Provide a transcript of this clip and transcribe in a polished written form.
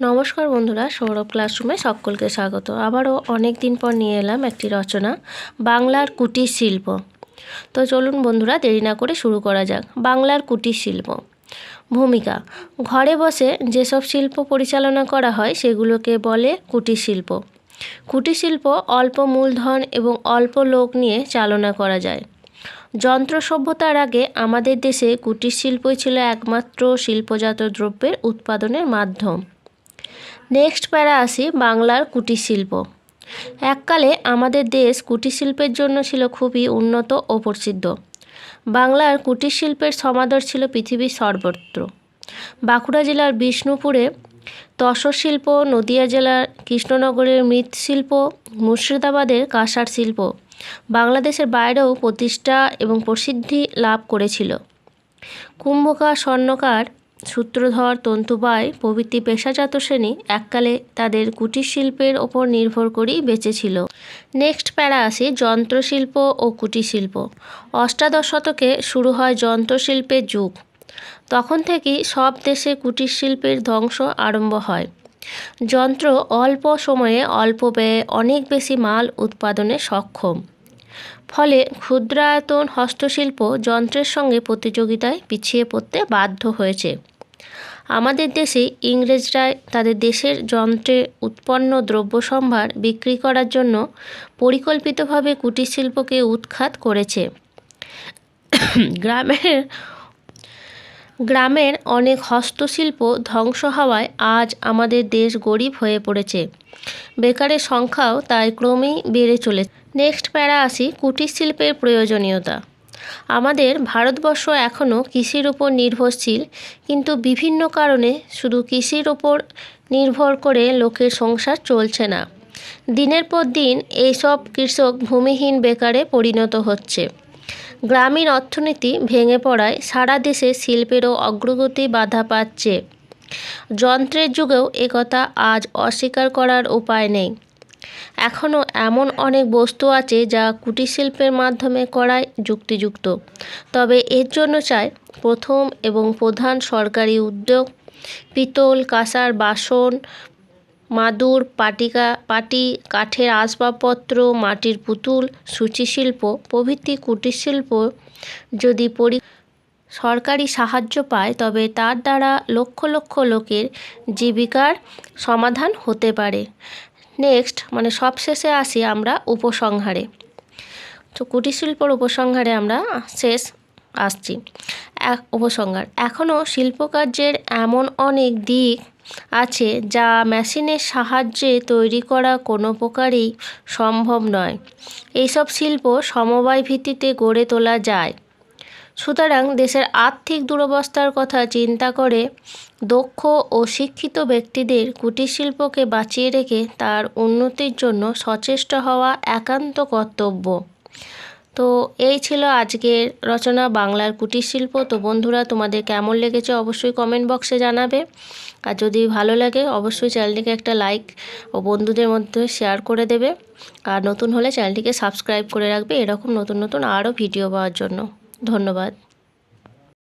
নমস্কার বন্ধুরা, সৌরভ ক্লাসরুমে সকলকে স্বাগত। আবারও অনেক দিন পর নিয়ে এলাম একটি রচনা, বাংলার কুটির শিল্প। তো চলুন বন্ধুরা, দেরি না করে শুরু করা যাক। বাংলার কুটির শিল্প। ভূমিকা: ঘরে বসে যেসব শিল্প পরিচালনা করা হয় সেগুলোকে বলে কুটির শিল্প। কুটির শিল্প অল্প মূলধন এবং অল্প লোক নিয়ে চালনা করা যায়। যন্ত্র সভ্যতার আগে আমাদের দেশে কুটির শিল্পই ছিল একমাত্র শিল্পজাত দ্রব্যের উৎপাদনের মাধ্যম। নেক্সট প্যারা আসি, বাংলার কুটির শিল্প। এককালে আমাদের দেশ কুটির শিল্পের জন্য ছিল খুবই উন্নত ও প্রসিদ্ধ। বাংলার কুটির শিল্পের সমাদর ছিল পৃথিবীর সর্বত্র। বাঁকুড়া জেলার বিষ্ণুপুরে তসর শিল্প, নদিয়া জেলার কৃষ্ণনগরের মৃৎশিল্প, মুর্শিদাবাদের কাঁসার শিল্প বাংলাদেশের বাইরেও প্রতিষ্ঠা এবং প্রসিদ্ধি লাভ করেছিল। কুম্ভকার, স্বর্ণকার, সূত্রধর, তন্তুবায় প্রভৃতি পেশাজাত শ্রেণী এককালে তাদের কুটির শিল্পের ওপর নির্ভর করেই বেঁচেছিল। নেক্সট প্যারা আসি, যন্ত্রশিল্প ও কুটির শিল্প। অষ্টাদশ শতকে শুরু হয় যন্ত্রশিল্পের যুগ। তখন থেকেই সব দেশে কুটির শিল্পের ধ্বংস আরম্ভ হয়। যন্ত্র অল্প সময়ে অল্প ব্যয়ে অনেক বেশি মাল উৎপাদনে সক্ষম। ফলে ক্ষুদ্রায়তন হস্তশিল্প যন্ত্রের সঙ্গে প্রতিযোগিতায় পিছিয়ে পড়তে বাধ্য হয়েছে। আমাদের দেশে ইংরেজরা তাদের দেশের যন্ত্রে উৎপন্ন দ্রব্যসম্ভার বিক্রি করার জন্য পরিকল্পিতভাবে কুটির শিল্পকে উৎখাত করেছে। গ্রামের অনেক হস্তশিল্প ধ্বংস হওয়ায় আজ আমাদের দেশ গরিব হয়ে পড়েছে। বেকারের সংখ্যাও তাই ক্রমেই বেড়ে চলেছে। নেক্সট প্যারা আসি, কুটির শিল্পের প্রয়োজনীয়তা। আমাদের ভারতবর্ষ এখনও কৃষির ওপর নির্ভরশীল, কিন্তু বিভিন্ন কারণে শুধু কৃষির ওপর নির্ভর করে লোকের সংসার চলছে না। দিনের পর দিন এইসব কৃষক ভূমিহীন বেকারে পরিণত হচ্ছে। গ্রামীণ অর্থনীতি ভেঙে পড়ায় সারা দেশে শিল্পেরও অগ্রগতি বাধা পাচ্ছে। যন্ত্রের যুগেও একথা আজ অস্বীকার করার উপায় নেই। এখনও এমন অনেক বস্তু আছে যা কুটির শিল্পের মাধ্যমে করাই যুক্তিযুক্ত। তবে এর জন্য চাই প্রথম এবং প্রধান সরকারি উদ্যোগ। পিতল, কাঁসার বাসন, মাদুর, পাটি, কাঠের আসবাবপত্র, মাটির পুতুল, সূচিশিল্প প্রভৃতি কুটির শিল্প যদি সরকারি সাহায্য পায় তবে তার দ্বারা লক্ষ লক্ষ লোকের জীবিকার সমাধান হতে পারে। নেক্সট সবশেষে আসি আমরা উপসংহারে। তো কুটির শিল্পর উপসংহারে আমরা আসছি। উপসংহার: এখনও শিল্পকার্যের এমন অনেক দিক আছে যা মেশিনের সাহায্যে তৈরি করা কোনো প্রকারেই সম্ভব নয়। এইসব শিল্প সমবায় ভিত্তিতে গড়ে তোলা যায়। সুতরাং দেশের আর্থিক দুরবস্থার কথা চিন্তা করে দক্ষ ও শিক্ষিত ব্যক্তিদের কুটির শিল্পকে বাঁচিয়ে রেখে তার উন্নতির জন্য সচেষ্ট হওয়া একান্ত কর্তব্য। তো এই ছিল আজকের রচনা, বাংলার কুটির শিল্প। তো বন্ধুরা, তোমাদের কেমন লেগেছে অবশ্যই কমেন্ট বক্সে জানাবে। আর যদি ভালো লাগে অবশ্যই চ্যানেলটিকে একটা লাইক ও বন্ধুদের মধ্যে শেয়ার করে দেবে। আর নতুন হলে চ্যানেলটিকে সাবস্ক্রাইব করে রাখবে এরকম নতুন নতুন আরও ভিডিও পাওয়ার জন্য। ধন্যবাদ।